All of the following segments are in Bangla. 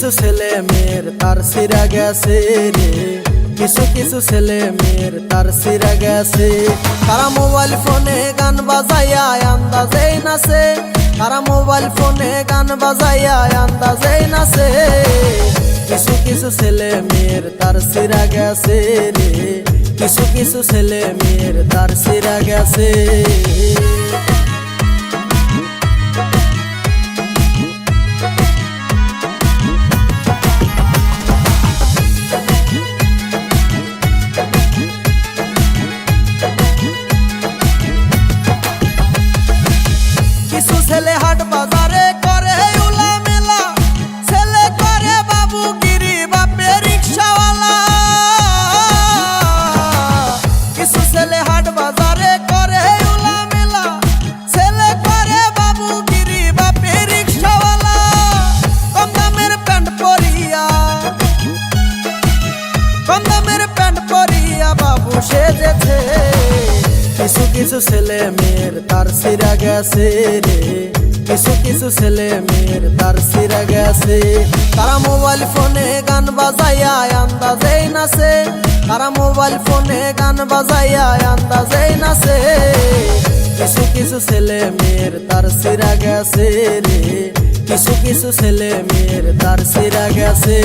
কিছু ছেলে মেয়ের তার সিরা গেছে রে, কিছু কিছু ছেলে মেয়ের তার সিরা গেছে। তারা মোবাইল ফোনে গান বাজাইয়া আন্দাজেই নাচে, তারা মোবাইল ফোনে গান বাজাইয়া আন্দাজেই নাচে। কিছু কিছু ছেলে মেয়ের তার সিরা গেছে রে, কিছু কিছু ছেলে মেয়ের তার সিরা গেছে। কিছু ছেলে হাট বাজারে করে উলা মেলা, ছেলে করে বাবুগিরি বাপে রিক্সাওয়ালা। কিছু ছেলে হাট বাজারে করে উলা মেলা, ছেলে করে বাবুগিরি বাপে রিক্সাওয়ালা। কম দামের প্যান্ট পরিয়া, কম দামের প্যান্ট পরিয়া বাবু সেজেছে। কিছু কিছু ছেলে মেয়ের তার সিরা গেছে রে, কিছু কিছু ছেলে মেয়ের তার সিরা গেছে। তারা মোবাইল ফোনে গান বাজাইয়া আন্দাজেই নাচে, তারা মোবাইল ফোনে গান বাজাইয়া আন্দাজেই নাচে। কিছু কিছু ছেলে মেয়ের তার সিরা গেছে রে, কিছু কিছু ছেলে মেয়ের তার সিরা গেছে।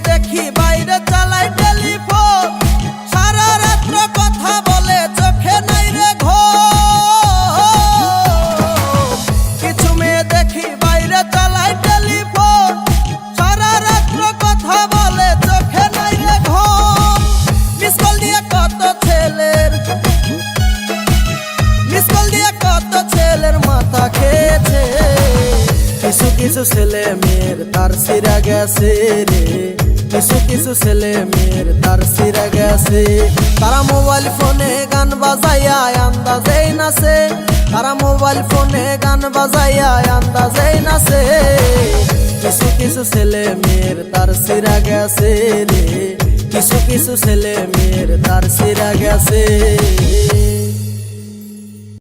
দেখি বাইরে চালাই টেলিফোন, সারা রাত্র কথা বলে চোখে নাই রে ঘুম। কিছু মেয়ে দেখি বাইরে চালাই টেলিফোন, সারা রাত্র কথা বলে চোখে নাই রে ঘুম। মিস কল দিয়ে কত ছেলের, মিস কল দিয়ে কত ছেলের মাথা খেয়েছে। কিছু কিছু ছেলে মেয়ের তার সিরা গেছে রে, কিছু কিছু ছেলে মেয়ের তার সিরা গেছে। তারা মোবাইল ফোনে গান বাজাইয়া আন্দাজেই নাচে, তারা মোবাইল ফোনে গান বাজাইয়া আন্দাজেই নাচে। কিছু কিছু ছেলে মেয়ের তার সিরা গেছে রে, কিছু কিছু ছেলে মেয়ের তার সিরা গেছে।